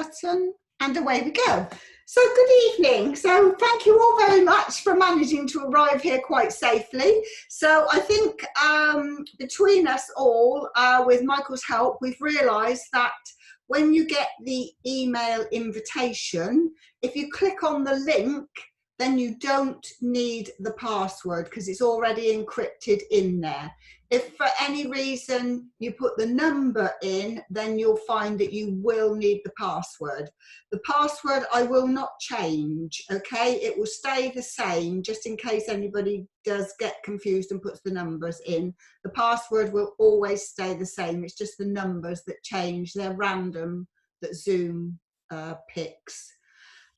button, and away we go. So good evening. So thank you all very much for managing to arrive here quite safely. So I think between us all, with Michael's help, we've realised that when you get the email invitation, if you click on the link, then you don't need the password because it's already encrypted in there. If for any reason you put the number in, then you'll find that you will need the password. The password I will not change, okay? It will stay the same just in case anybody does get confused and puts the numbers in. The password will always stay the same. It's just the numbers that change. They're random that Zoom picks.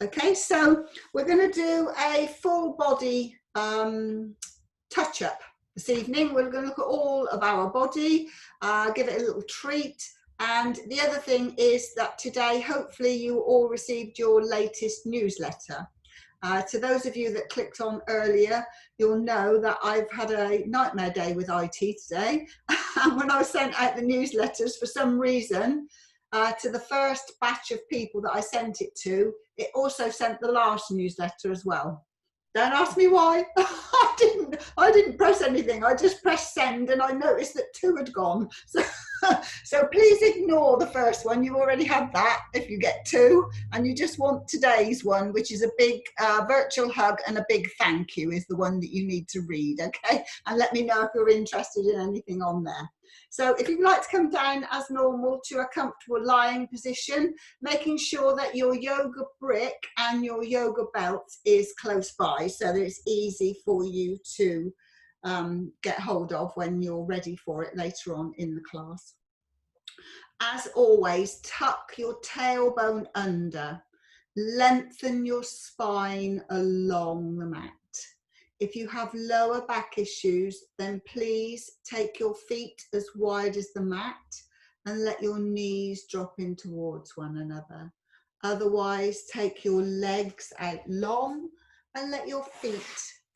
Okay, so we're going to do a full body touch-up this evening. We're going to look at all of our body, give it a little treat. And the other thing is that today, hopefully you all received your latest newsletter. To those of you that clicked on earlier, you'll know that I've had a nightmare day with IT today. And when I sent out the newsletters, for some reason, to the first batch of people that I sent it to, it also sent the last newsletter as well. Don't ask me why. I didn't press anything. I just pressed send and I noticed that 2 had gone. So please ignore the first one. You already had that if you get 2, and you just want today's one, which is a big virtual hug and a big thank you is the one that you need to read, okay? And let me know if you're interested in anything on there. So if you'd like to come down as normal to a comfortable lying position, making sure that your yoga brick and your yoga belt is close by so that it's easy for you to get hold of when you're ready for it later on in the class. As always, tuck your tailbone under, lengthen your spine along the mat. If you have lower back issues, then please take your feet as wide as the mat and let your knees drop in towards one another. Otherwise, take your legs out long and let your feet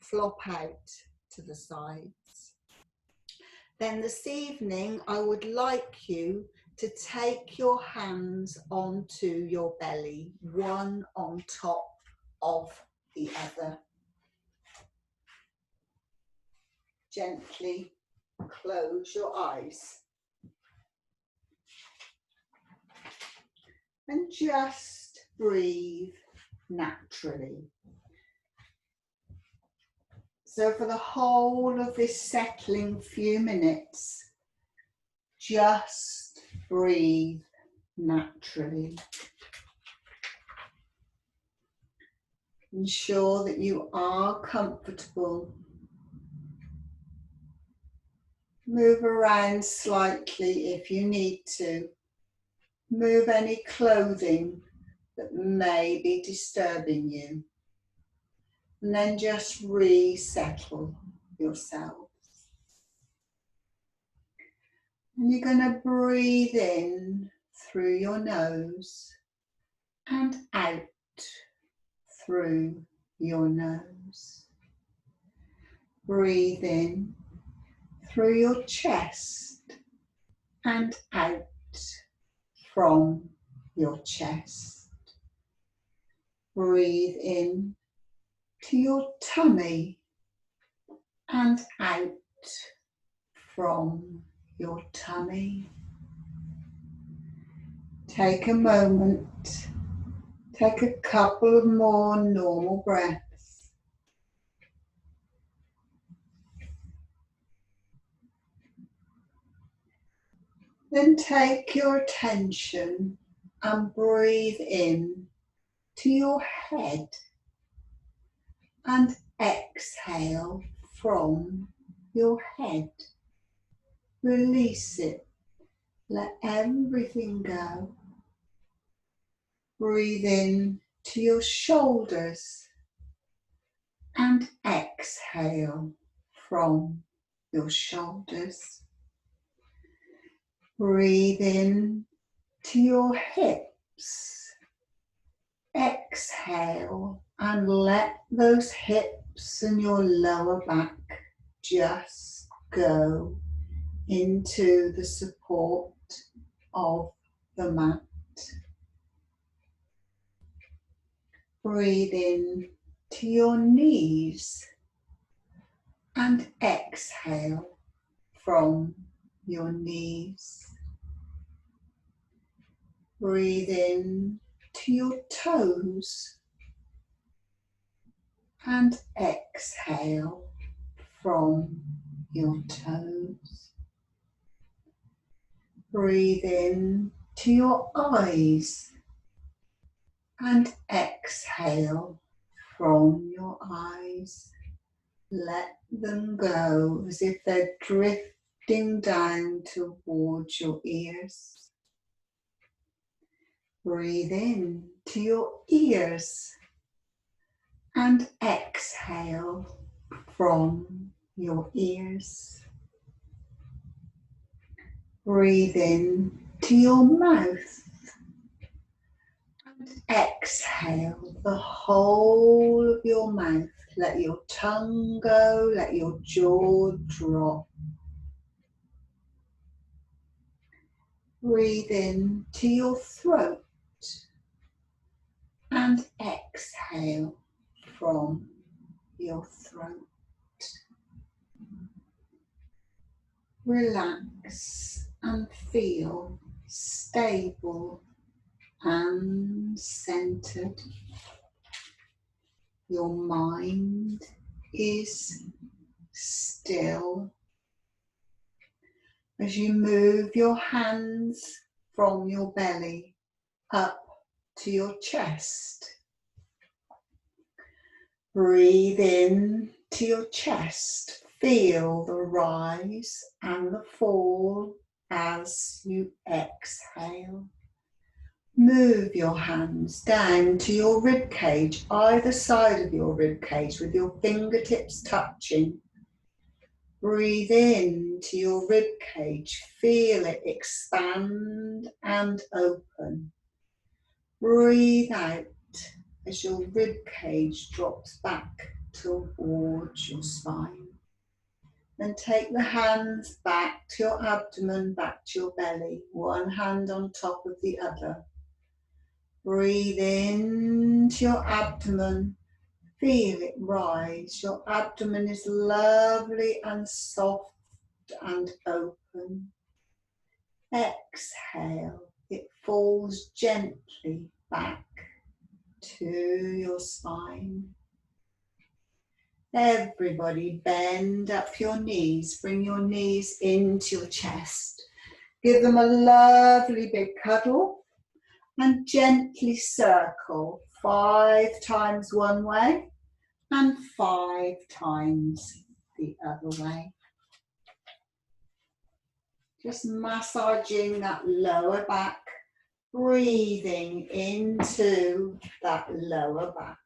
flop out to the sides. Then this evening, I would like you to take your hands onto your belly, one on top of the other. Gently close your eyes and just breathe naturally. So for the whole of this settling few minutes, just breathe naturally. Ensure that you are comfortable. Move around slightly if you need to. Move any clothing that may be disturbing you. And then just resettle yourself. And you're going to breathe in through your nose and out through your nose. Breathe in through your chest and out from your chest. Breathe in to your tummy and out from your tummy. Take a moment, take a couple of more normal breaths. Then take your attention and breathe in to your head and exhale from your head. Release it. Let everything go. Breathe in to your shoulders and exhale from your shoulders. Breathe in to your hips. Exhale and let those hips and your lower back just go into the support of the mat. Breathe in to your knees and exhale from your knees. Breathe in to your toes and exhale from your toes. Breathe in to your eyes and exhale from your eyes. Let them go as if they're drifting down towards your ears. Breathe in to your ears and exhale from your ears. Breathe in to your mouth and exhale the whole of your mouth. Let your tongue go, let your jaw drop. Breathe in to your throat and exhale from your throat. Relax and feel stable and centered. Your mind is still. As you move your hands from your belly up to your chest. Breathe in to your chest. Feel the rise and the fall as you exhale. Move your hands down to your rib cage, either side of your rib cage, with your fingertips touching. Breathe in to your rib cage. Feel it expand and open. Breathe out as your rib cage drops back towards your spine. Then take the hands back to your abdomen, back to your belly, one hand on top of the other. Breathe into your abdomen, feel it rise. Your abdomen is lovely and soft and open. Exhale, it falls gently back to your spine. Everybody bend up your knees, bring your knees into your chest. Give them a lovely big cuddle and gently circle 5 times one way and 5 times the other way. Just massaging that lower back, breathing into that lower back.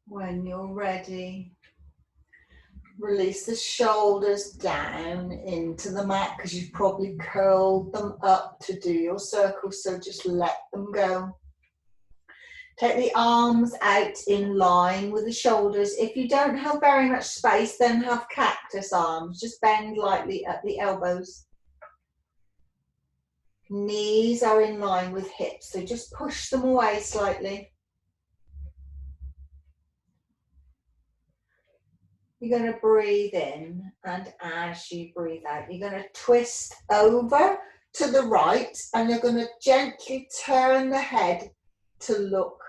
When you're ready, release the shoulders down into the mat because you've probably curled them up to do your circle, so just let them go. Take the arms out in line with the shoulders. If you don't have very much space, then have cactus arms. Just bend lightly at the elbows. Knees are in line with hips, so just push them away slightly. You're going to breathe in, and as you breathe out, you're going to twist over to the right, and you're going to gently turn the head to look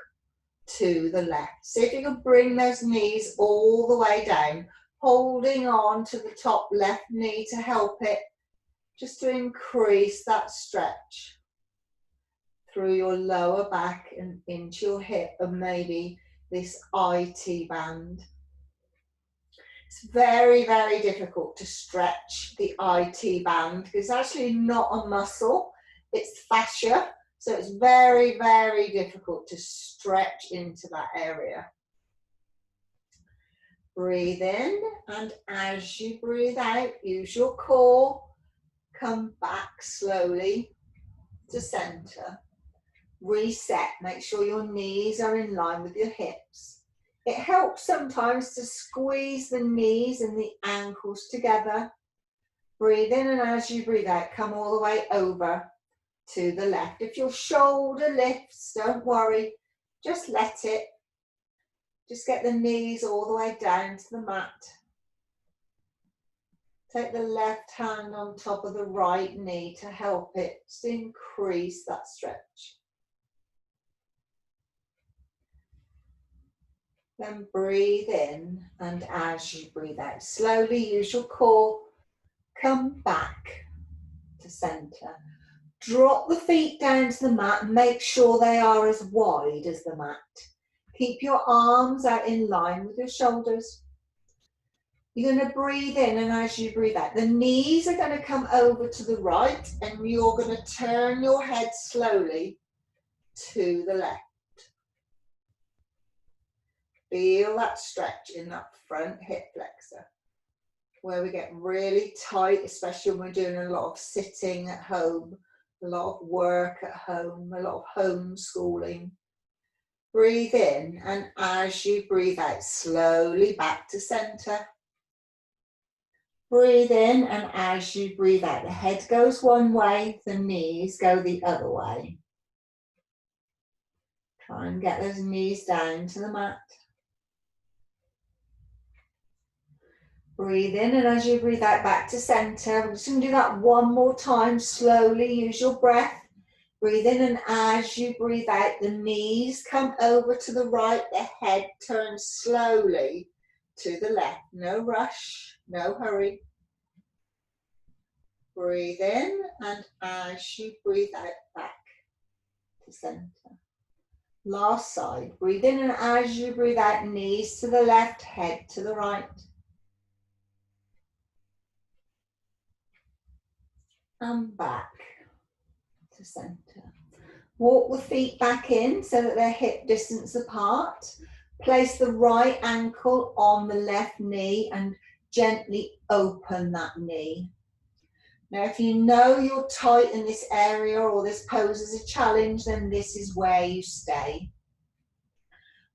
to the left. See if you can bring those knees all the way down, holding on to the top left knee to help it, just to increase that stretch through your lower back and into your hip, and maybe this IT band. It's very, very difficult to stretch the IT band because it's actually not a muscle, it's fascia. So it's very, very difficult to stretch into that area. Breathe in, and as you breathe out, use your core. Come back slowly. to center. Reset, make sure your knees are in line with your hips. It helps sometimes to squeeze the knees and the ankles together. Breathe in, and as you breathe out, come all the way over to the left. If your shoulder lifts, don't worry, just let it. Just get the knees all the way down to the mat. Take the left hand on top of the right knee to help it to increase that stretch. Then breathe in, and as you breathe out, slowly use your core. Come back to center. Drop the feet down to the mat and make sure they are as wide as the mat. Keep your arms out in line with your shoulders. You're going to breathe in, and as you breathe out, the knees are going to come over to the right, and you're going to turn your head slowly to the left. Feel that stretch in that front hip flexor, where we get really tight, especially when we're doing a lot of sitting at home, a lot of work at home, a lot of homeschooling. Breathe in, and as you breathe out, slowly back to center. Breathe in, and as you breathe out, the head goes one way, the knees go the other way. Try and get those knees down to the mat. Breathe in, and as you breathe out, back to center. We're just going to do that one more time. Slowly use your breath. Breathe in, and as you breathe out, the knees come over to the right, the head turns slowly to the left. No rush, no hurry. Breathe in, and as you breathe out, back to center. Last side. Breathe in, and as you breathe out, knees to the left, head to the right. And back to center. Walk the feet back in so that they're hip distance apart. Place the right ankle on the left knee and gently open that knee. Now, if you know you're tight in this area or this pose is a challenge, then this is where you stay.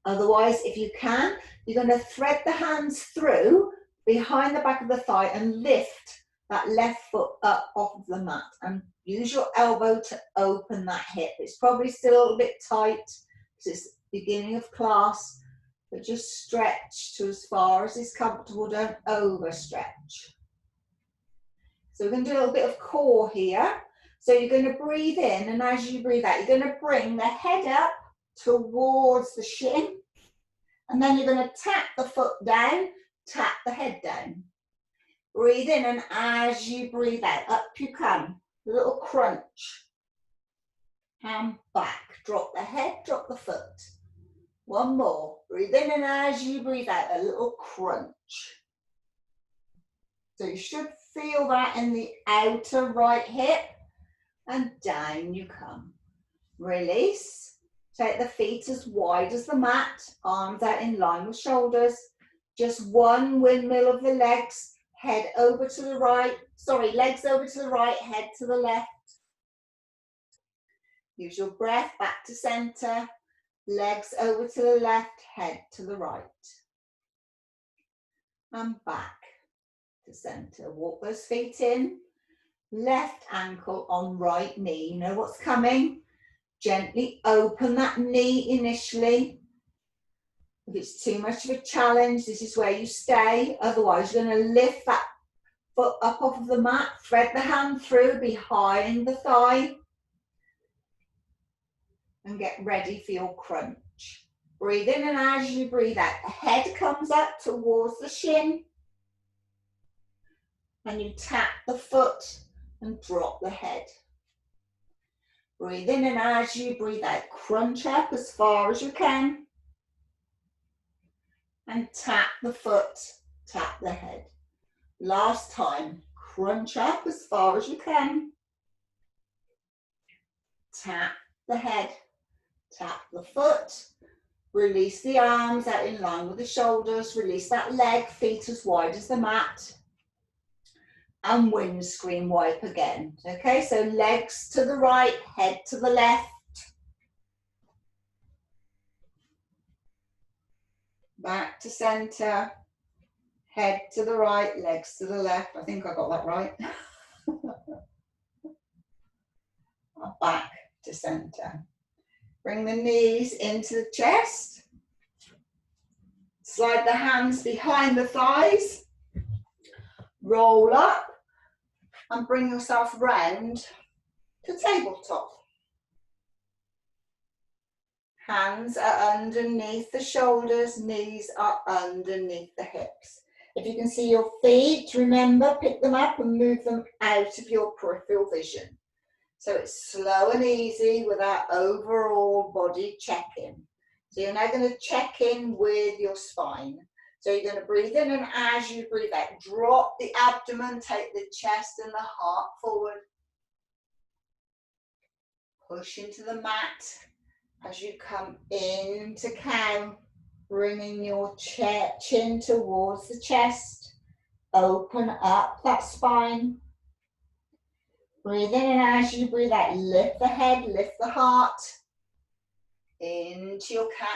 Otherwise, if you can, you're going to thread the hands through behind the back of the thigh and lift that left foot up off of the mat and use your elbow to open that hip. It's probably still a little bit tight because it's the beginning of class, but just stretch to as far as is comfortable. Don't overstretch. So we're going to do a little bit of core here. So you're going to breathe in, and as you breathe out, you're going to bring the head up towards the shin, and then you're going to tap the foot down, tap the head down. Breathe in, and as you breathe out, up you come. A little crunch. And back. Drop the head, drop the foot. One more. Breathe in, and as you breathe out, a little crunch. So you should feel that in the outer right hip, and down you come. Release. Take the feet as wide as the mat, arms out in line with shoulders. Just one windmill of the legs. Head over to the right, legs over to the right, head to the left. Use your breath, back to center, legs over to the left, head to the right. And back to center. Walk those feet in, left ankle on right knee. You know what's coming? Gently open that knee initially. If it's too much of a challenge, this is where you stay. Otherwise, you're going to lift that foot up off of the mat, thread the hand through behind the thigh, and get ready for your crunch. Breathe in, and as you breathe out, the head comes up towards the shin, and you tap the foot and drop the head. Breathe in, and as you breathe out, crunch up as far as you can, and tap the foot, tap the head. Last time, crunch up as far as you can, tap the head, tap the foot, release the arms out in line with the shoulders, release that leg, feet as wide as the mat. and windscreen wipe again. Okay, so legs to the right, head to the left. Back to center, head to the right, legs to the left. I think I got that right. Back to center. Bring the knees into the chest. Slide the hands behind the thighs. Roll up and bring yourself round to tabletop. Hands are underneath the shoulders, knees are underneath the hips. If you can see your feet, remember, pick them up and move them out of your peripheral vision. So it's slow and easy without overall body check-in. So you're now going to check in with your spine. So you're going to breathe in, and as you breathe out, drop the abdomen, take the chest and the heart forward. Push into the mat. As you come into cow, bringing your chin towards the chest, open up that spine. Breathe in, and as you breathe out, lift the head, lift the heart into your cat.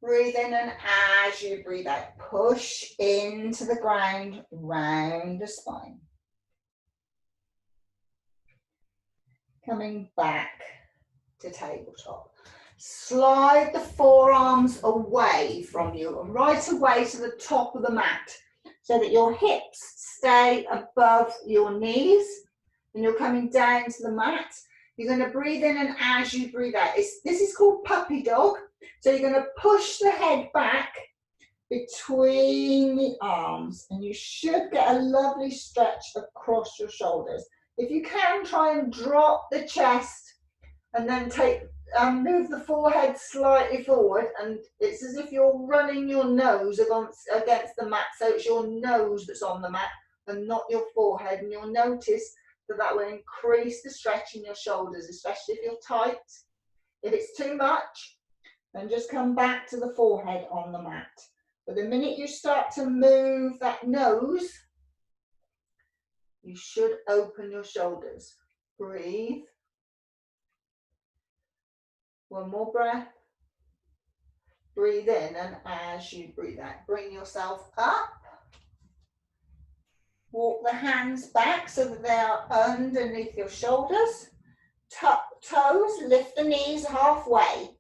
Breathe in, and as you breathe out, push into the ground, round the spine. Coming back to tabletop. Slide the forearms away from you and right away to the top of the mat so that your hips stay above your knees, and you're coming down to the mat. You're going to breathe in, and as you breathe out, this is called puppy dog. So you're going to push the head back between the arms, and you should get a lovely stretch across your shoulders. If you can, try and drop the chest and then move the forehead slightly forward, and it's as if you're running your nose against the mat, so it's your nose that's on the mat and not your forehead, and you'll notice that will increase the stretch in your shoulders, especially if you're tight. If it's too much, then just come back to the forehead on the mat. But the minute you start to move that nose, you should open your shoulders. Breathe. One more breath. Breathe in, and as you breathe out, bring yourself up. Walk the hands back so that they are underneath your shoulders. Tuck toes, lift the knees halfway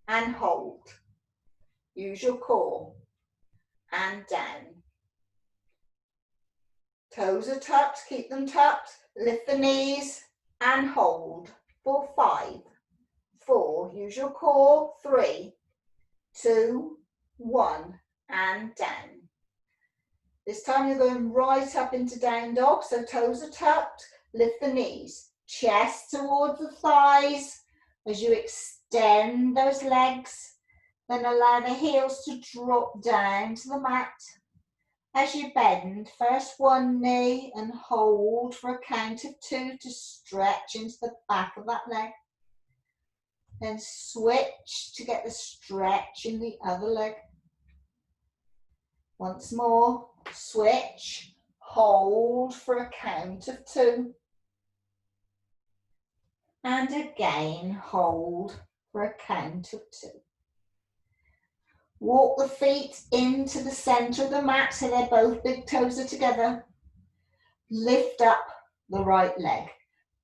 and hold. Use your core and down. Toes are tucked, keep them tucked. Lift the knees and hold for 5, 4, use your core, 3, 2, 1, and down. This time you're going right up into down dog, so toes are tucked, lift the knees, chest towards the thighs as you extend those legs, then allow the heels to drop down to the mat. As you bend, first one knee and hold for a count of 2 to stretch into the back of that leg. Then switch to get the stretch in the other leg. Once more, switch, hold for a count of 2. And again, hold for a count of 2. Walk the feet into the center of the mat so they're both big toes are together. Lift up the right leg.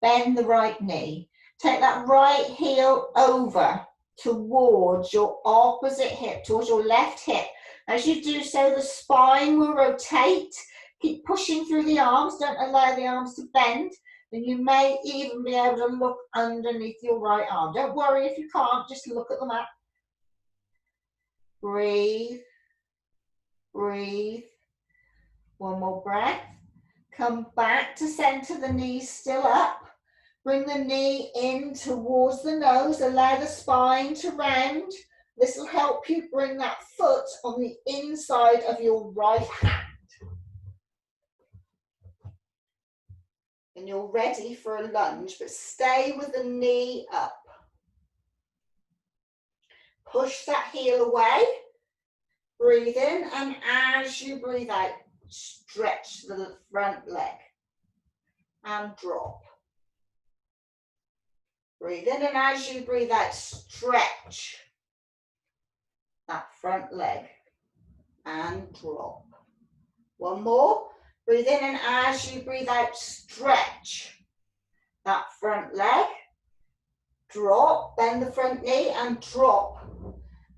Bend the right knee. Take that right heel over towards your opposite hip, towards your left hip. As you do so, the spine will rotate. Keep pushing through the arms. Don't allow the arms to bend. And you may even be able to look underneath your right arm. Don't worry if you can't, just look at the mat. Breathe, breathe. One more breath. Come back to center, the knees still up. Bring the knee in towards the nose. Allow the spine to round. This will help you bring that foot on the inside of your right hand. And you're ready for a lunge, but stay with the knee up. Push that heel away. Breathe in, and as you breathe out, stretch the front leg and drop. Breathe in, and as you breathe out, stretch that front leg and drop. One more. Breathe in, and as you breathe out, stretch that front leg. Drop, bend the front knee and drop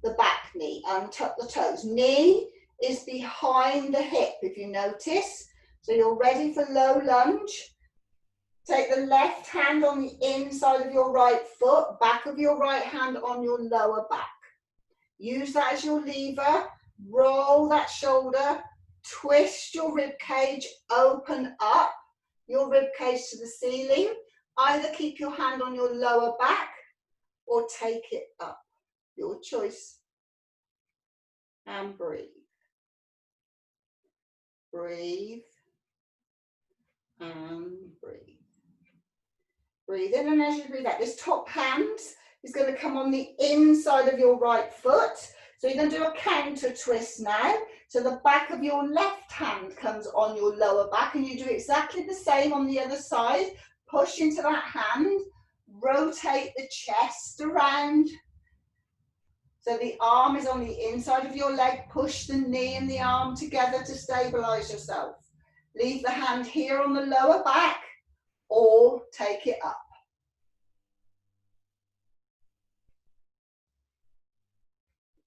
the back knee. Untuck the toes. Knee is behind the hip, if you notice. So you're ready for low lunge. Take the left hand on the inside of your right foot, back of your right hand on your lower back. Use that as your lever. Roll that shoulder. Twist your rib cage, open up your rib cage to the ceiling. Either keep your hand on your lower back or take it up. Your choice. And breathe. Breathe. And breathe. Breathe in, and as you breathe out, this top hand is going to come on the inside of your right foot. So you're going to do a counter twist now. So the back of your left hand comes on your lower back, and you do exactly the same on the other side. Push into that hand, rotate the chest around. So the arm is on the inside of your leg. Push the knee and the arm together to stabilize yourself. Leave the hand here on the lower back or take it up.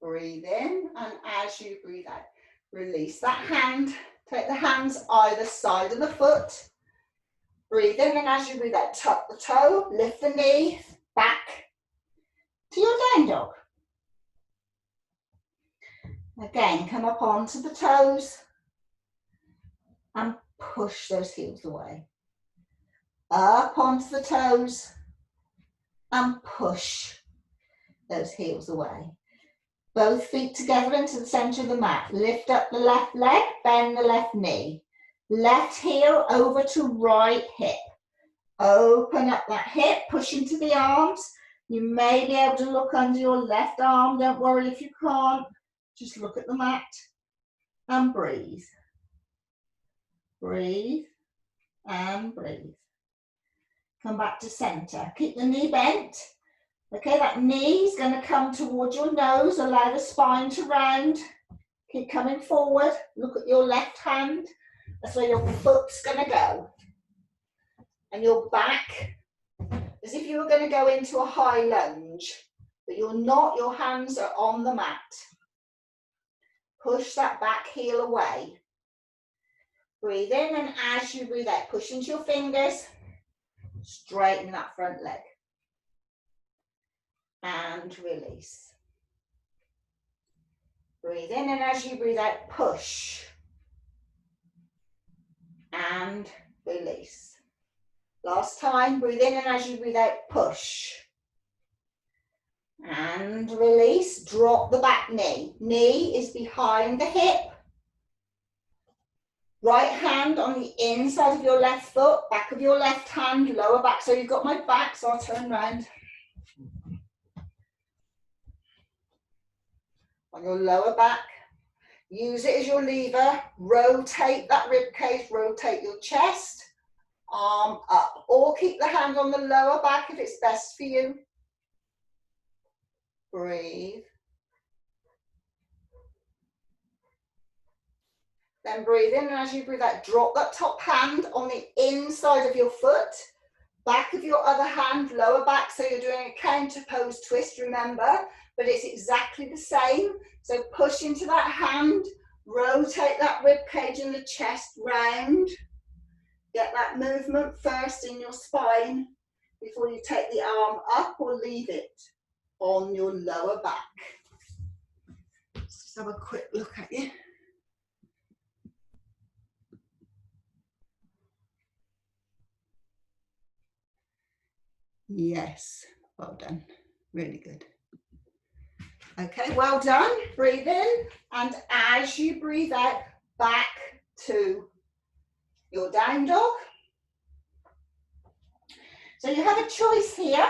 Breathe in, and as you breathe out, release that hand. Take the hands either side of the foot. Breathe in, and as you breathe out, tuck the toe, lift the knee, back to your down dog. Again, come up onto the toes and push those heels away. Up onto the toes and push those heels away. Both feet together into the center of the mat. Lift up the left leg, bend the left knee. Left heel over to right hip. Open up that hip, push into the arms. You may be able to look under your left arm. Don't worry if you can't. Just look at the mat and breathe. Breathe and breathe. Come back to center. Keep the knee bent. Okay, that knee is going to come towards your nose. Allow the spine to round. Keep coming forward. Look at your left hand. That's where your foot's going to go. And your back, as if you were going to go into a high lunge. But you're not. Your hands are on the mat. Push that back heel away. Breathe in, and as you breathe out, push into your fingers. Straighten that front leg. And release. Breathe in, and as you breathe out, push. And release. Last time, breathe in, and as you breathe out, push. And release. Drop the back knee. Knee is behind the hip. Right hand on the inside of your left foot, back of your left hand, lower back. So you've got my back, so I'll turn round. On your lower back, use it as your lever. Rotate that rib cage, rotate your chest, arm up. Or keep the hand on the lower back if it's best for you. Breathe. Then breathe in, and as you breathe out, drop that top hand on the inside of your foot, back of your other hand, lower back. So you're doing a counter pose twist, remember, but it's exactly the same. So push into that hand, rotate that rib cage and the chest round. Get that movement first in your spine before you take the arm up or leave it on your lower back. Let's just have a quick look at you. Yes, well done. Really good. Okay, well done. Breathe in, and as you breathe out, back to your down dog. So you have a choice here.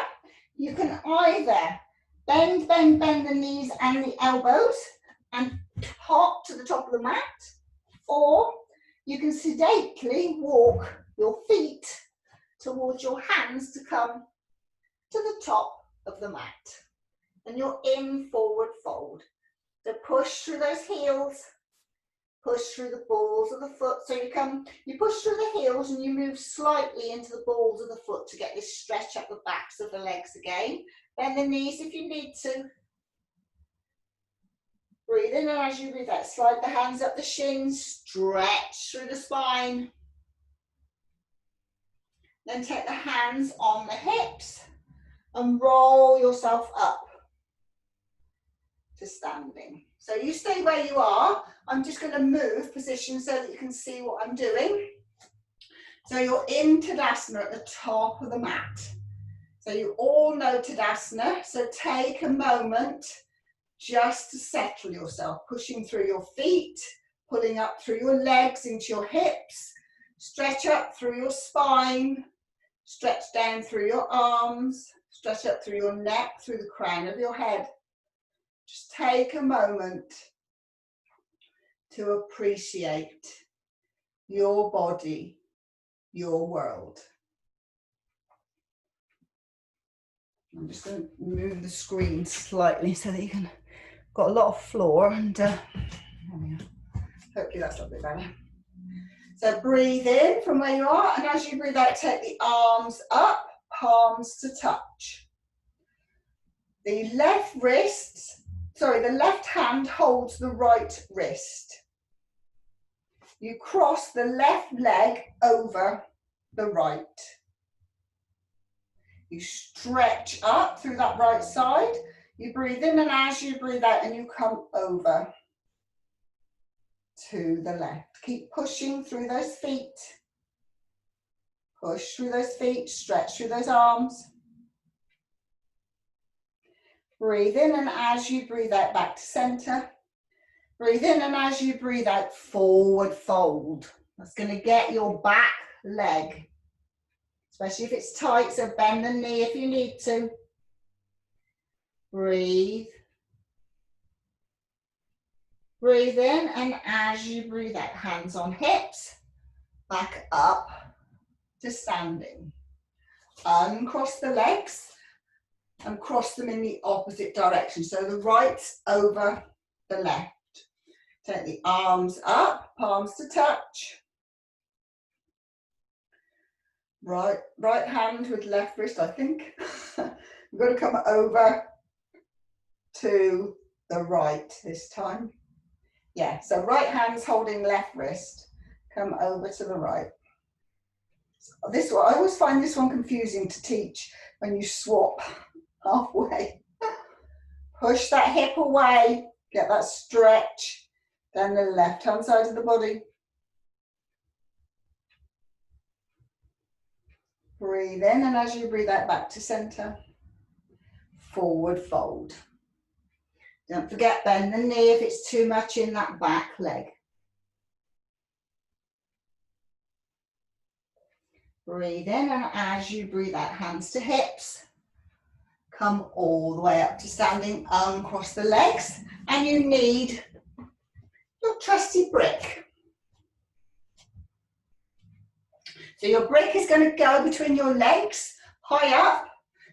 You can either bend the knees and the elbows and hop to the top of the mat, or you can sedately walk your feet towards your hands to come to the top of the mat. And you're in forward fold. So push through those heels, push through the balls of the foot. So you push through the heels and you move slightly into the balls of the foot to get this stretch up the backs of the legs again. Bend the knees if you need to. Breathe in, and as you breathe out, slide the hands up the shins, stretch through the spine. Then take the hands on the hips and roll yourself up to standing. So you stay where you are. I'm just going to move position so that you can see what I'm doing. So you're in Tadasana at the top of the mat. So you all know Tadasana. So take a moment just to settle yourself, pushing through your feet, pulling up through your legs into your hips, stretch up through your spine, stretch down through your arms, stretch up through your neck, through the crown of your head. Just take a moment to appreciate your body, your world. I'm just going to move the screen slightly so that you can, got a lot of floor, and there we go. Hopefully that's a little bit better. So breathe in from where you are, and as you breathe out, take the arms up, palms to touch. The left hand holds the right wrist. You cross the left leg over the right. You stretch up through that right side. You breathe in, and as you breathe out, and you come over to the left. Keep pushing through those feet. Push through those feet, stretch through those arms. Breathe in, and as you breathe out, back to center. Breathe in, and as you breathe out, forward fold. That's going to get your back leg, especially if it's tight, so bend the knee if you need to. Breathe. Breathe in, and as you breathe out, hands on hips, back up to standing. Uncross the legs and cross them in the opposite direction. So the right over the left. Take the arms up, palms to touch. Right hand with left wrist, I think. You've got to come over to the right this time. Yeah, so right hand's holding left wrist. Come over to the right. This one, I always find this one confusing to teach when you swap halfway. Push that hip away, get that stretch. Then the left hand side of the body. Breathe in, and as you breathe out, back to center. Forward fold. Don't forget, bend the knee if it's too much in that back leg. Breathe in, and as you breathe out, hands to hips. Come all the way up to standing, uncross the legs, and you need your trusty brick. So your brick is going to go between your legs, high up,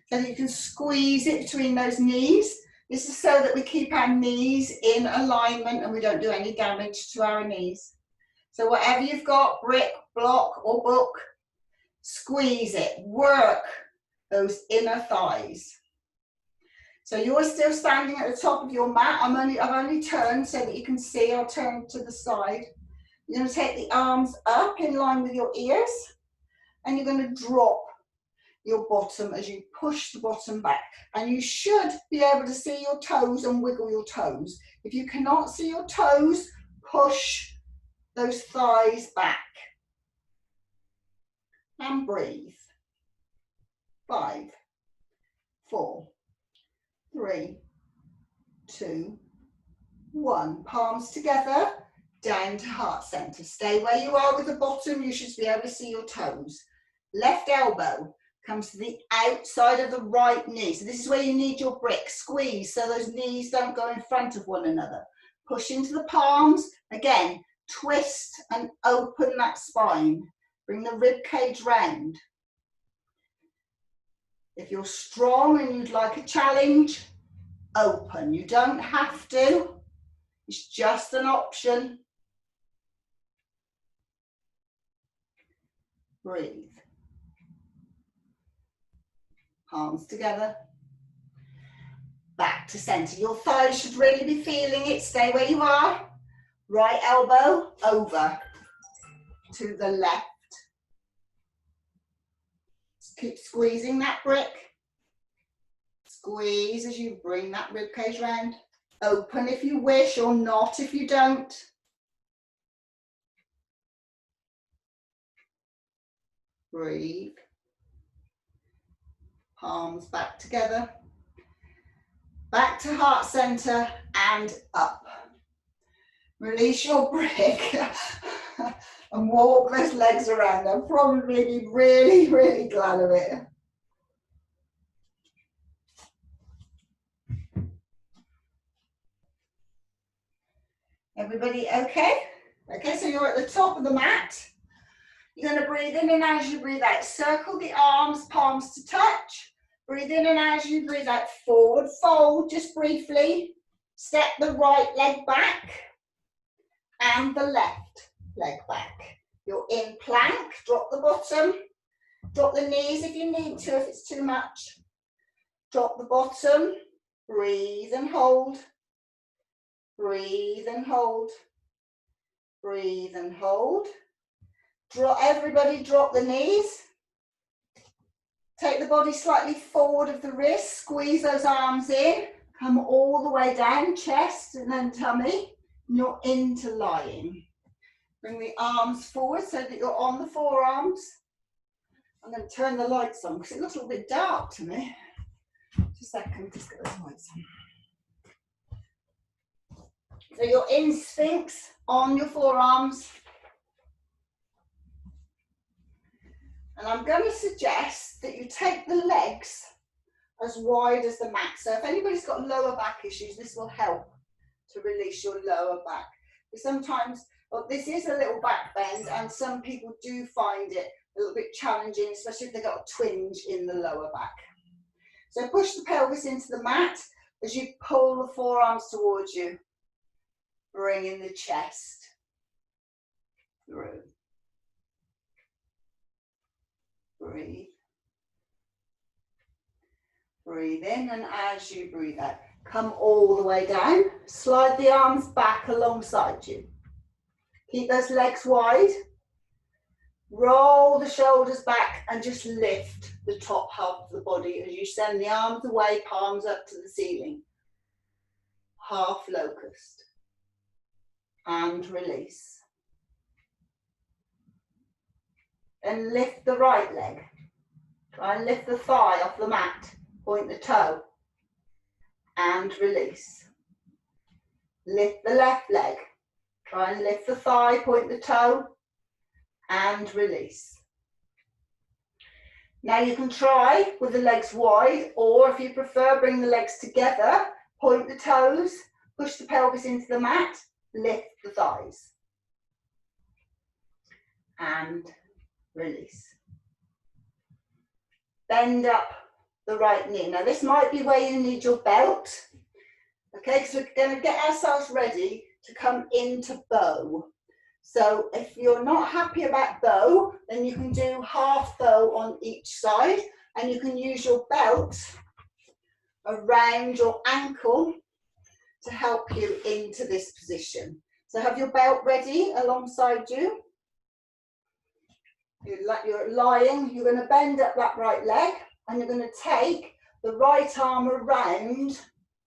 so that you can squeeze it between those knees. This is so that we keep our knees in alignment and we don't do any damage to our knees. So whatever you've got, brick, block or book, squeeze it, work those inner thighs. So you're still standing at the top of your mat. I've only turned so that you can see. I'll turn to the side. You're going to take the arms up in line with your ears, and you're going to drop your bottom as you push the bottom back. And you should be able to see your toes and wiggle your toes. If you cannot see your toes, push those thighs back. And breathe. 5, 4, 3, 2, 1. Palms together, down to heart center. Stay where you are with the bottom. You should be able to see your toes. Left elbow comes to the outside of the right knee. So this is where you need your brick. Squeeze so those knees don't go in front of one another. Push into the palms. Again, twist and open that spine. Bring the rib cage round. If you're strong and you'd like a challenge, open. You don't have to. It's just an option. Breathe. Palms together. Back to center. Your thighs should really be feeling it. Stay where you are. Right elbow over to the left. Keep squeezing that brick. Squeeze as you bring that rib cage round. Open if you wish, or not if you don't. Breathe. Palms back together. Back to heart center and up. Release your brick and walk those legs around. They'll probably be really, really glad of it. Everybody okay? Okay, so you're at the top of the mat. You're going to breathe in, and as you breathe out, circle the arms, palms to touch. Breathe in, and as you breathe out, forward fold just briefly. Step the right leg back and the left leg back. You're in plank, drop the bottom. Drop the knees if you need to, if it's too much. Drop the bottom, breathe and hold. Breathe and hold. Breathe and hold. Everybody drop the knees. Take the body slightly forward of the wrist. Squeeze those arms in. Come all the way down, chest and then tummy. And you're into lying. Bring the arms forward so that you're on the forearms. I'm going to turn the lights on because it looks a little bit dark to me. Just a second, just get those lights on. So you're in Sphinx on your forearms. And I'm going to suggest that you take the legs as wide as the mat. So if anybody's got lower back issues, this will help to release your lower back. Because sometimes, well, this is a little back bend, and some people do find it a little bit challenging, especially if they've got a twinge in the lower back. So push the pelvis into the mat as you pull the forearms towards you. Bring in the chest through. Breathe. Breathe in, and as you breathe out, come all the way down. Slide the arms back alongside you. Keep those legs wide. Roll the shoulders back and just lift the top half of the body as you send the arms away, palms up to the ceiling. Half locust. And release. Then lift the right leg. Try and lift the thigh off the mat. Point the toe. And release. Lift the left leg. Try and lift the thigh, point the toe. And release. Now you can try with the legs wide, or if you prefer, bring the legs together, point the toes, push the pelvis into the mat, lift the thighs. And release. Bend up the right knee. Now this might be where you need your belt. Okay, because we're going to get ourselves ready to come into bow. So if you're not happy about bow, then you can do half bow on each side, and you can use your belt around your ankle to help you into this position. So have your belt ready alongside you. You're lying, you're going to bend up that right leg, and you're going to take the right arm around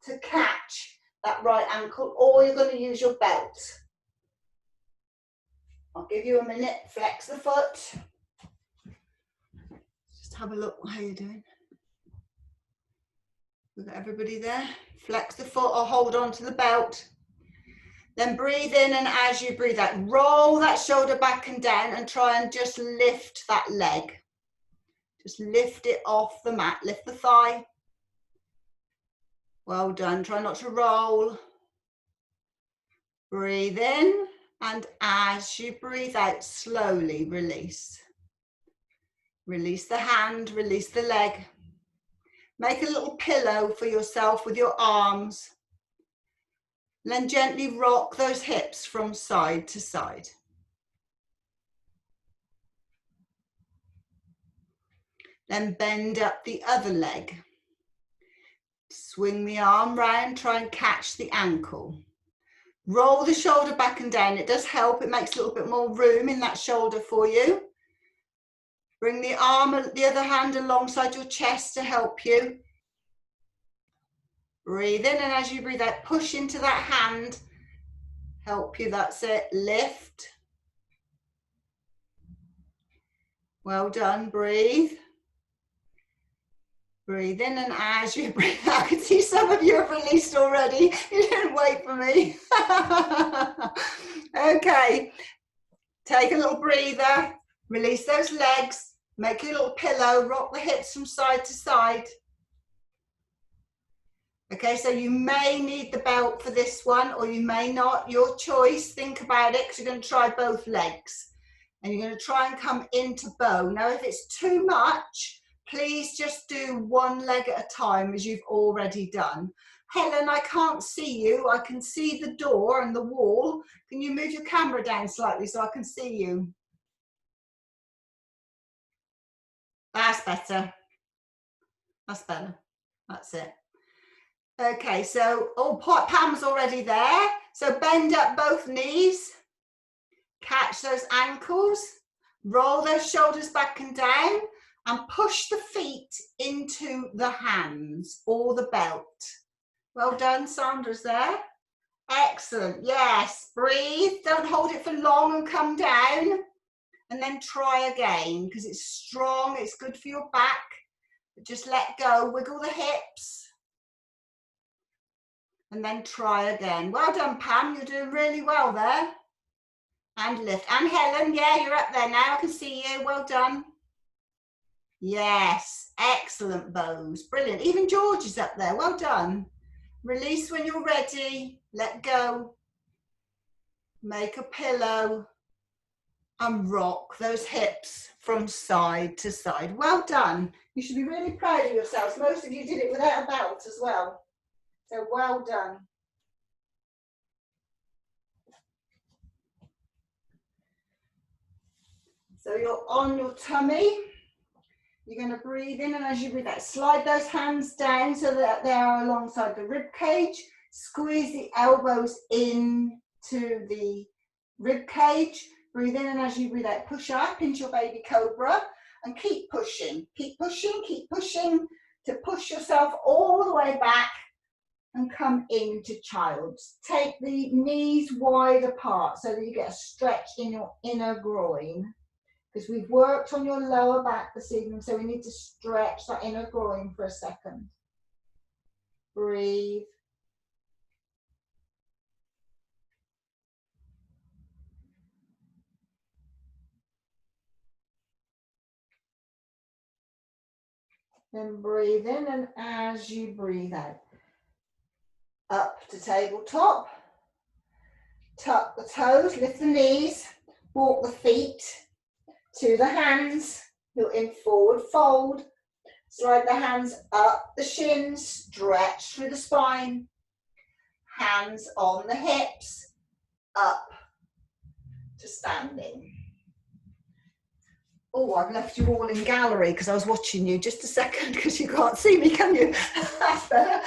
to catch that right ankle, or you're going to use your belt. I'll give you a minute, flex the foot. Just have a look how you're doing. We've got everybody there. Flex the foot or hold on to the belt. Then breathe in, and as you breathe out, roll that shoulder back and down and try and just lift that leg. Just lift it off the mat, lift the thigh. Well done, try not to roll. Breathe in And as you breathe out, slowly release. Release the hand, release the leg. Make a little pillow for yourself with your arms. And then gently rock those hips from side to side. Then bend up the other leg. Swing the arm round, try and catch the ankle. Roll the shoulder back and down. It does help. It makes a little bit more room in that shoulder for you. Bring the arm, the other hand alongside your chest to help you. Breathe in, and as you breathe out, push into that hand. Help you, that's it. Lift. Well done, breathe. Breathe in, and as you breathe out, I can see some of you have released already. You didn't wait for me. Okay, take a little breather, release those legs, make a little pillow, rock the hips from side to side. Okay, so you may need the belt for this one, or you may not, your choice. Think about it, because you're going to try both legs. And you're going to try and come into bow. Now, if it's too much, please just do one leg at a time, as you've already done. Helen, I can't see you. I can see the door and the wall. Can you move your camera down slightly so I can see you? That's better. That's better. That's it. Okay, so, oh, Pam's already there. So bend up both knees. Catch those ankles. Roll those shoulders back and down. And push the feet into the hands or the belt. Well done, Sandra's there. Excellent, yes. Breathe, don't hold it for long and come down. And then try again, because it's strong, it's good for your back. But just let go, wiggle the hips. And then try again. Well done, Pam, you're doing really well there. And lift. And Helen, yeah, you're up there now, I can see you, well done. Yes, excellent, bows, brilliant. Even George is up there, well done. Release when you're ready, let go. Make a pillow and rock those hips from side to side. Well done. You should be really proud of yourselves. Most of you did it without a belt as well. So well done. So you're on your tummy. You're going to breathe in, and as you breathe out, slide those hands down so that they are alongside the rib cage. Squeeze the elbows into the rib cage. Breathe in, and as you breathe out, push up into your baby cobra and keep pushing. Keep pushing, keep pushing to push yourself all the way back and come into child's. Take the knees wide apart so that you get a stretch in your inner groin. Because we've worked on your lower back this evening, so we need to stretch that inner groin for a second. Breathe. Then breathe in, and as you breathe out, up to tabletop. Tuck the toes, lift the knees, walk the feet to the hands, you're in forward fold, slide the hands up the shins, stretch through the spine, hands on the hips, up to standing. Oh, I've left you all in gallery because I was watching you. Just a second, because you can't see me, can you? That's better.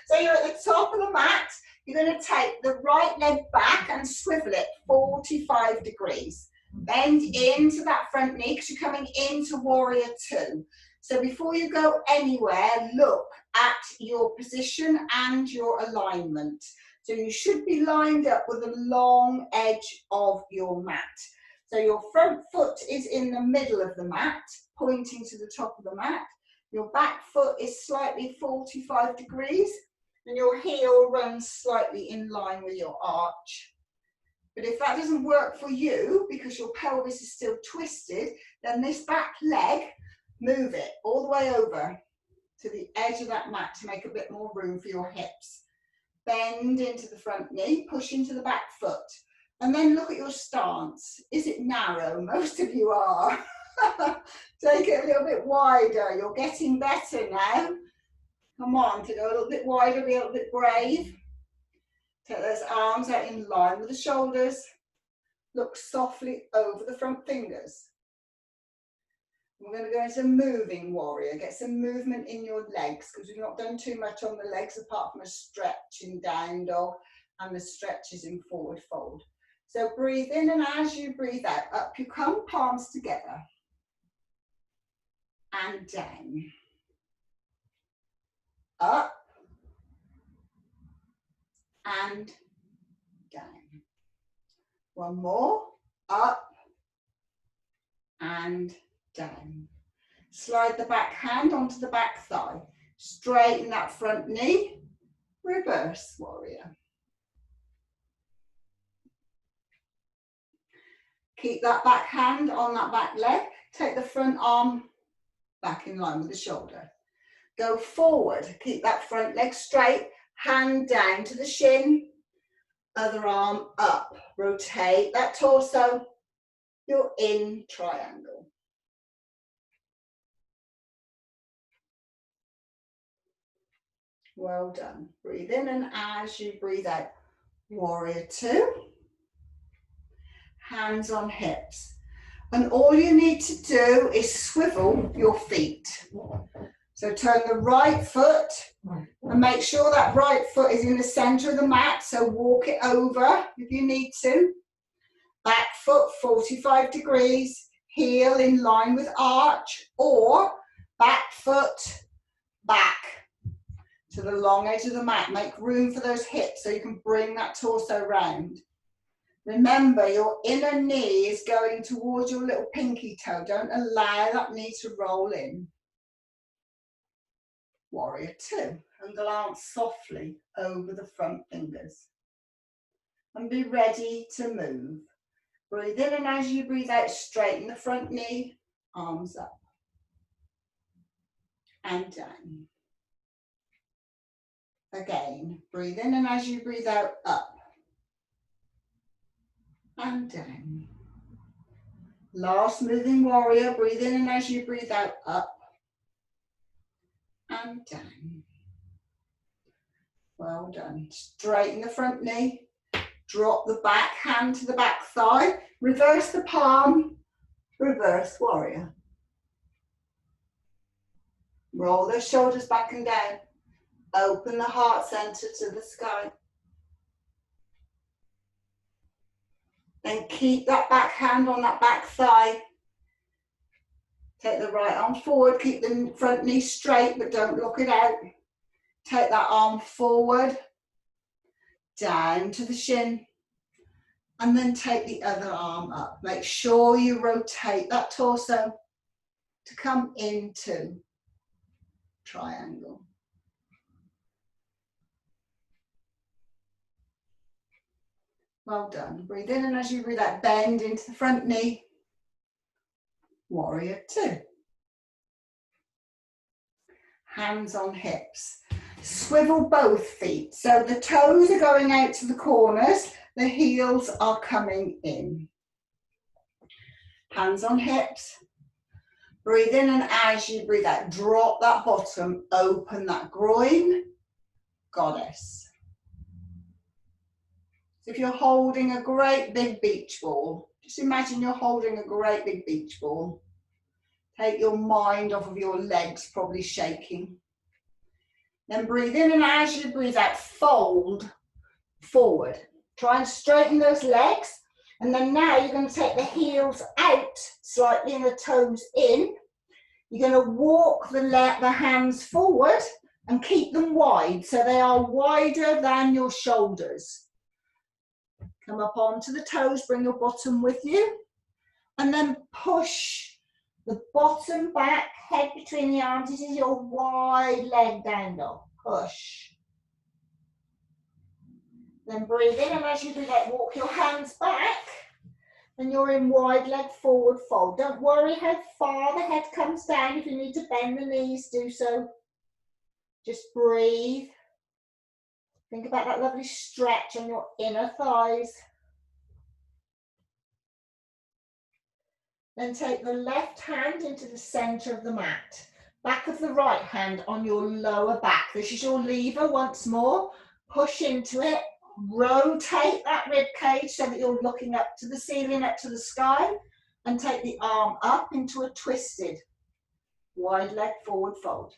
So you're at the top of the mat. You're going to take the right leg back and swivel it 45 degrees. Bend into that front knee because you're coming into warrior two. So before you go anywhere, look at your position and your alignment. So you should be lined up with the long edge of your mat. So your front foot is in the middle of the mat, pointing to the top of the mat. Your back foot is slightly 45 degrees, and your heel runs slightly in line with your arch. But if that doesn't work for you, because your pelvis is still twisted, then this back leg, move it all the way over to the edge of that mat to make a bit more room for your hips. Bend into the front knee, push into the back foot. And then look at your stance. Is it narrow? Most of you are. Take it a little bit wider. You're getting better now. Come on, to go a little bit wider, be a little bit brave. Take those arms out in line with the shoulders. Look softly over the front fingers. We're going to go into moving warrior. Get some movement in your legs because we've not done too much on the legs apart from a stretch in down dog and the stretches in forward fold. So breathe in, and as you breathe out, up you come, palms together. And down. Up. And down. One more. Up. And down. Slide the back hand onto the back thigh. Straighten that front knee. Reverse warrior. Keep that back hand on that back leg. Take the front arm back in line with the shoulder. Go forward. Keep that front leg straight. Hand down to the shin. Other arm up. Rotate that torso. You're in triangle. Well done. Breathe in, and as you breathe out, warrior two. Hands on hips. And all you need to do is swivel your feet. So turn the right foot and make sure that right foot is in the center of the mat. So walk it over if you need to. Back foot 45 degrees, heel in line with arch, or back foot back to the long edge of the mat. Make room for those hips so you can bring that torso round. Remember, your inner knee is going towards your little pinky toe. Don't allow that knee to roll in. Warrior two. And glance softly over the front fingers. And be ready to move. Breathe in, and as you breathe out, straighten the front knee, arms up. And down. Again, breathe in, and as you breathe out, up. And down. Last moving warrior, breathe in, and as you breathe out, up. And down. Well done. Straighten the front knee. Drop the back hand to the back thigh. Reverse the palm. Reverse warrior. Roll those shoulders back and down. Open the heart center to the sky. Then keep that back hand on that back thigh. Take the right arm forward. Keep the front knee straight, but don't lock it out. Take that arm forward. Down to the shin. And then take the other arm up. Make sure you rotate that torso to come into triangle. Well done. Breathe in, and as you breathe out, bend into the front knee. Warrior two. Hands on hips. Swivel both feet. So the toes are going out to the corners. The heels are coming in. Hands on hips. Breathe in, and as you breathe out, drop that bottom, open that groin. Goddess. So if you're holding a great big beach ball, just imagine you're holding a great big beach ball. Take your mind off of your legs, probably shaking. Then breathe in, and as you breathe out, fold forward. Try and straighten those legs. And then now you're going to take the heels out slightly and the toes in. You're going to walk the hands forward and keep them wide. So they are wider than your shoulders. Come up onto the toes, bring your bottom with you. And then push the bottom back, head between the arms. This is your wide leg down dog. Push. Then breathe in, and as you breathe out, walk your hands back. And you're in wide leg forward fold. Don't worry how far the head comes down. If you need to bend the knees, do so. Just breathe. Think about that lovely stretch on your inner thighs. Then take the left hand into the centre of the mat. Back of the right hand on your lower back. This is your lever once more. Push into it. Rotate that rib cage so that you're looking up to the ceiling, up to the sky. And take the arm up into a twisted wide leg forward fold.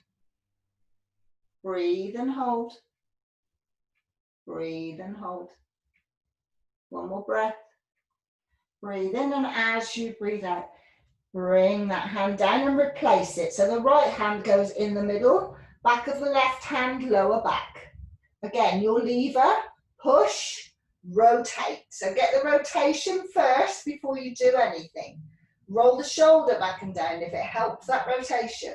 Breathe and hold. Breathe and hold. One more breath. Breathe in, and as you breathe out, bring that hand down and replace it. So the right hand goes in the middle, back of the left hand, lower back. Again, your lever, push, rotate. So get the rotation first before you do anything. Roll the shoulder back and down if it helps that rotation.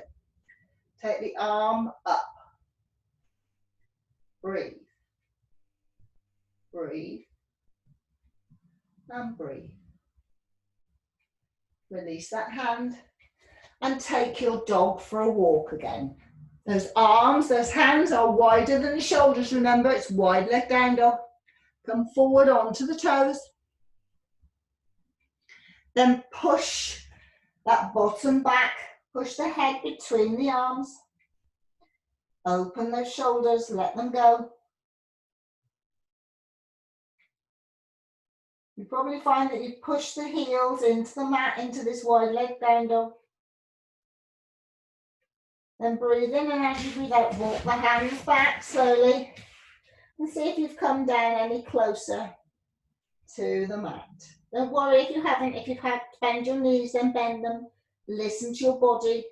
Take the arm up. Breathe. Breathe. And breathe. Release that hand and take your dog for a walk again. Those arms, those hands are wider than the shoulders. Remember, it's wide leg down dog. Come forward onto the toes. Then push that bottom back. Push the head between the arms. Open those shoulders, let them go. You probably find that you push the heels into the mat, into this wide leg down dog. Then breathe in, and as you breathe out, walk the hands back slowly. And see if you've come down any closer to the mat. Don't worry if you haven't. If you've had to bend your knees, then bend them. Listen to your body.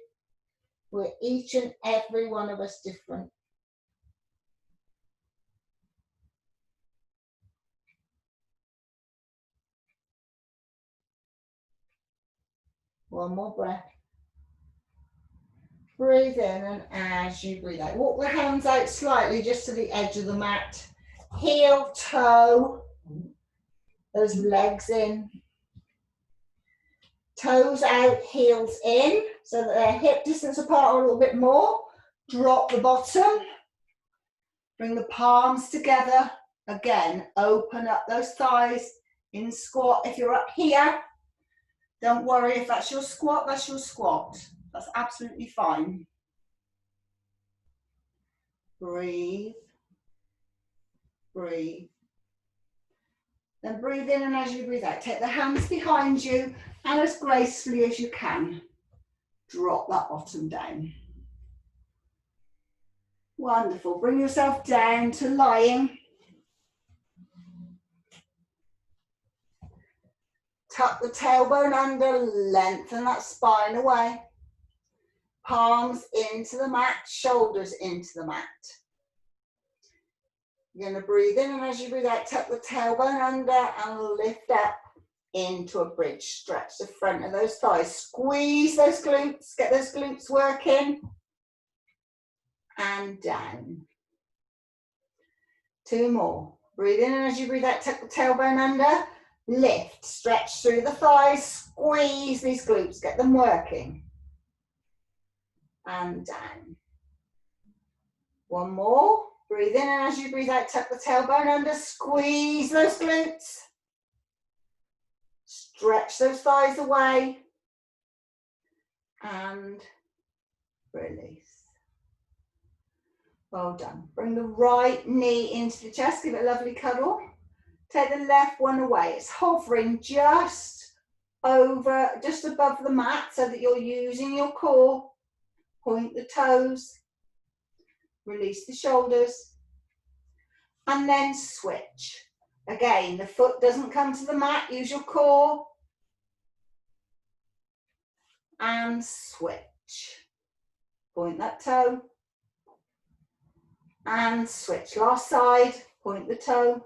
We're each and every one of us different. One more breath. Breathe in, and as you breathe out, walk the hands out slightly just to the edge of the mat. Heel, toe, those legs in. Toes out, heels in, so that they're hip distance apart a little bit more. Drop the bottom. Bring the palms together. Again, open up those thighs in squat. If you're up here, don't worry if that's your squat, that's your squat. That's absolutely fine. Breathe. Breathe. Then breathe in, and as you breathe out, take the hands behind you and as gracefully as you can, drop that bottom down. Wonderful. Bring yourself down to lying. Tuck the tailbone under, lengthen that spine away. Palms into the mat, shoulders into the mat. You're going to breathe in, and as you breathe out, tuck the tailbone under and lift up into a bridge. Stretch the front of those thighs. Squeeze those glutes, get those glutes working. And down. Two more. Breathe in, and as you breathe out, tuck the tailbone under. Lift, stretch through the thighs, squeeze these glutes, get them working. And down. One more. Breathe in, and as you breathe out, tuck the tailbone under, squeeze those glutes. Stretch those thighs away. And release. Well done. Bring the right knee into the chest, give it a lovely cuddle. Take the left one away. It's hovering just over, just above the mat so that you're using your core. Point the toes. Release the shoulders. And then switch. Again, the foot doesn't come to the mat. Use your core. And switch. Point that toe. And switch. Last side. Point the toe.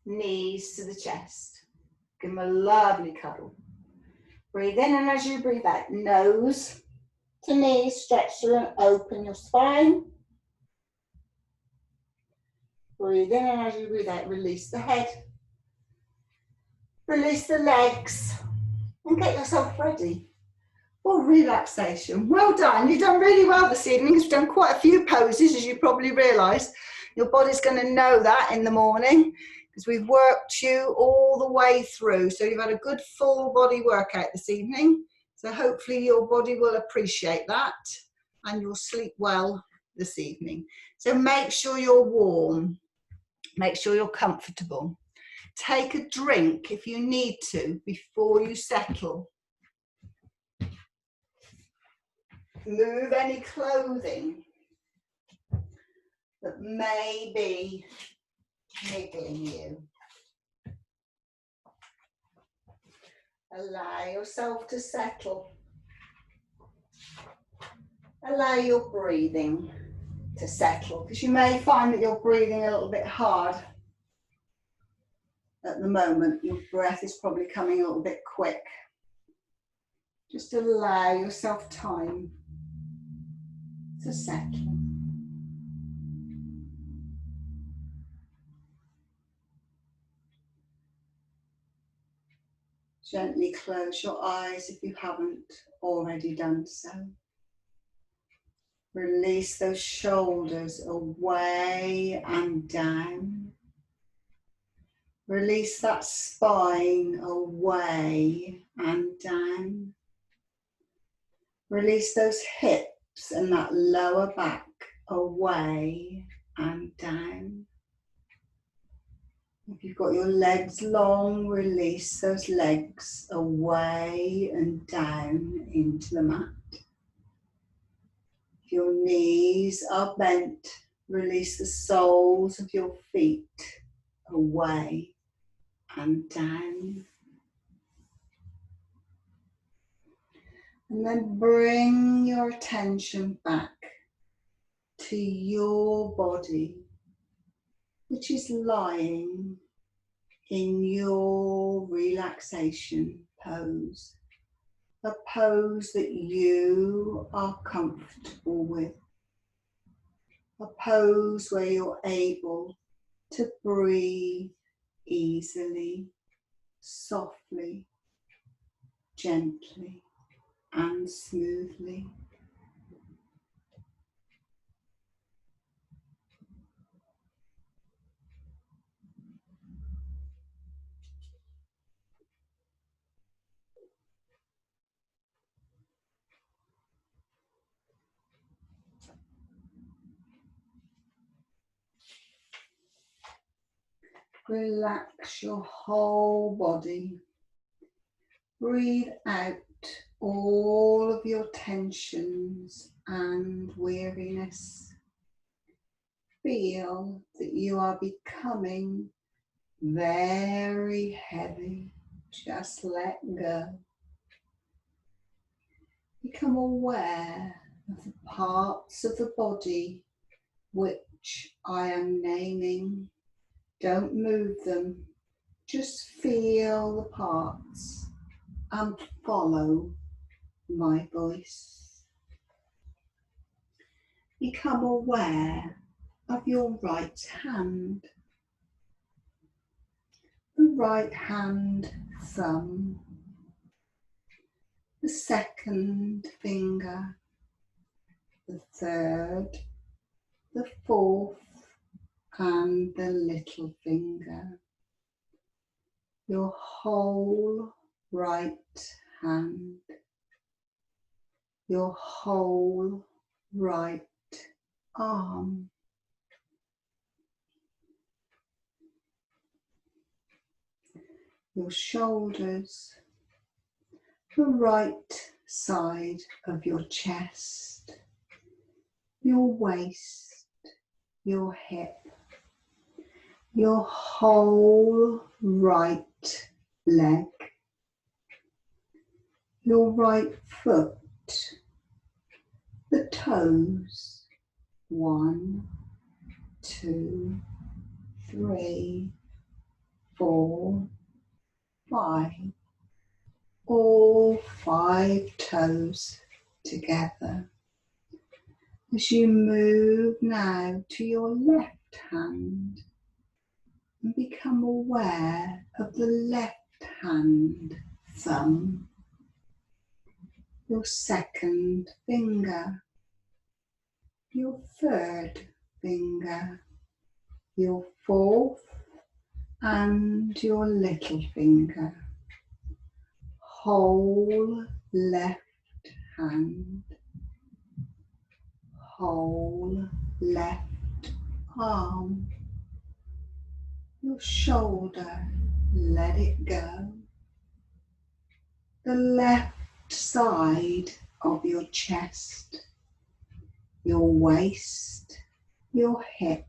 Knees to the chest. Give them a lovely cuddle. Breathe in, and as you breathe out, nose to knees, stretch through and open your spine. Breathe in, and as you breathe out, release the head. Release the legs. And get yourself ready for relaxation. Well done. You've done really well this evening. You've done quite a few poses, as you probably realised. Your body's going to know that in the morning. because we've worked you all the way through. So you've had a good full body workout this evening. So hopefully your body will appreciate that and you'll sleep well this evening. So make sure you're warm, make sure you're comfortable. Take a drink if you need to before you settle. Move any clothing that may be niggling you. Allow yourself to settle. Allow your breathing to settle, because you may find that you're breathing a little bit hard at the moment. Your breath is probably coming a little bit quick. Just allow yourself time to settle. Gently close your eyes if you haven't already done so. Release those shoulders away and down. Release that spine away and down. Release those hips and that lower back away and down. If you've got your legs long, release those legs away and down into the mat. If your knees are bent, release the soles of your feet away and down. And then bring your attention back to your body, which is lying in your relaxation pose, a pose that you are comfortable with, a pose where you're able to breathe easily, softly, gently, and smoothly. Relax your whole body. Breathe out all of your tensions and weariness. Feel that you are becoming very heavy. Just let go. Become aware of the parts of the body which I am naming. Don't move them. Just feel the parts and follow my voice. Become aware of your right hand, the right hand thumb, the second finger, the third, the fourth, and the little finger. Your whole right hand, your whole right arm, your shoulders, the right side of your chest, your waist, your hip, your whole right leg, your right foot, the toes, 1, 2, 3, 4, 5, all 5 toes together. As you move now to your left hand and become aware of the left hand thumb, your second finger, your third finger, your fourth, and your little finger. Whole left hand. Whole left arm. Your shoulder, let it go. The left side of your chest, your waist, your hip,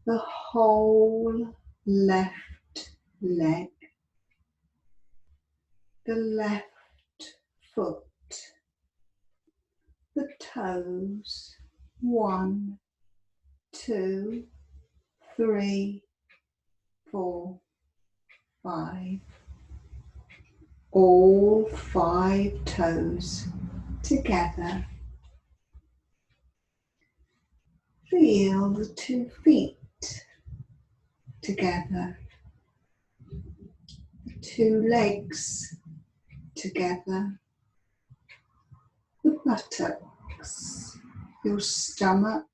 the whole left leg, the left foot, the toes, 1, 2, 3, 4, 5. All 5 toes together. Feel the 2 feet together, the 2 legs together, the buttocks, your stomach,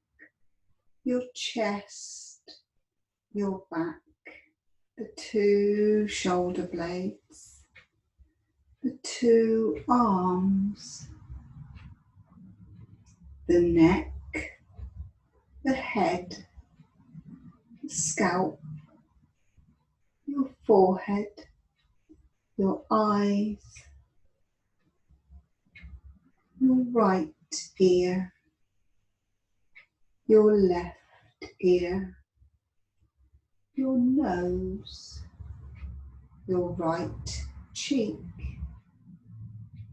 your chest, your back, the 2 shoulder blades, the 2 arms, the neck, the head, the scalp, your forehead, your eyes, your right ear, your left ear, your nose, your right cheek,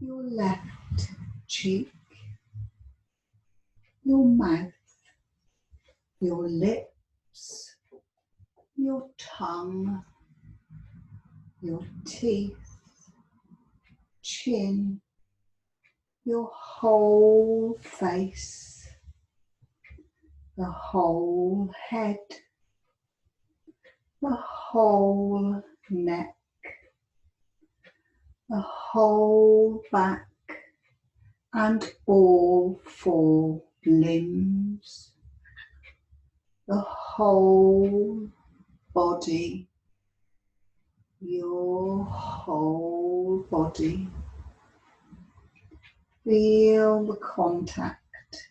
your left cheek, your mouth, your lips, your tongue, your teeth, chin, your whole face, the whole head, the whole neck, the whole back, and all 4 limbs, the whole body, your whole body. Feel the contact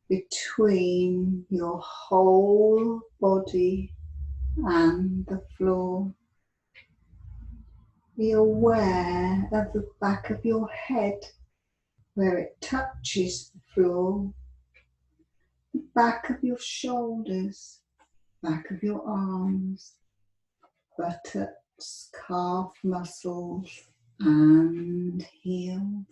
between your whole body and the floor. Be aware of the back of your head where it touches the floor, the back of your shoulders, back of your arms, buttocks, calf muscles and heels.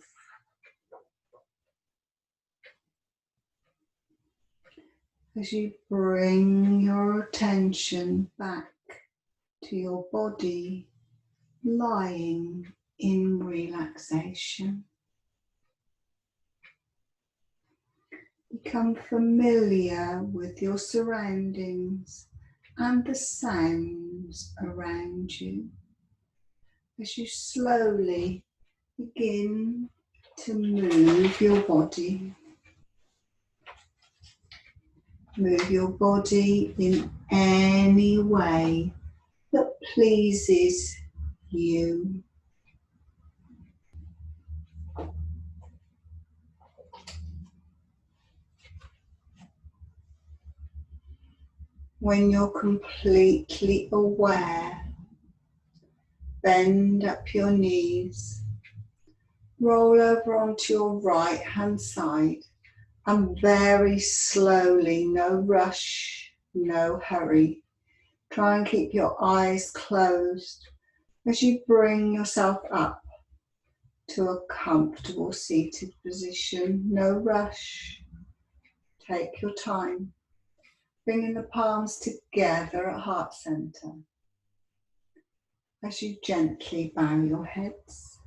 As you bring your attention back to your body lying in relaxation. Become familiar with your surroundings and the sounds around you as you slowly begin to move your body. Move your body in any way that pleases you. When you're completely aware, bend up your knees, roll over onto your right hand side, and very slowly, no rush, no hurry, try and keep your eyes closed as you bring yourself up to a comfortable seated position. No rush, take your time. Bringing the palms together at heart center as you gently bow your heads.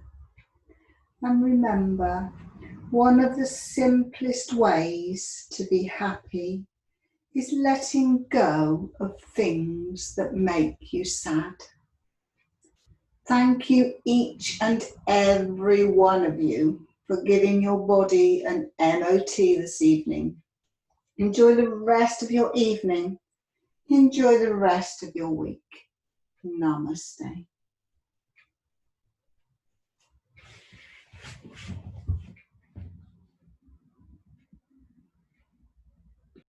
And remember, one of the simplest ways to be happy is letting go of things that make you sad. Thank you, each and every one of you, for giving your body an MOT this evening. Enjoy the rest of your evening. Enjoy the rest of your week. Namaste.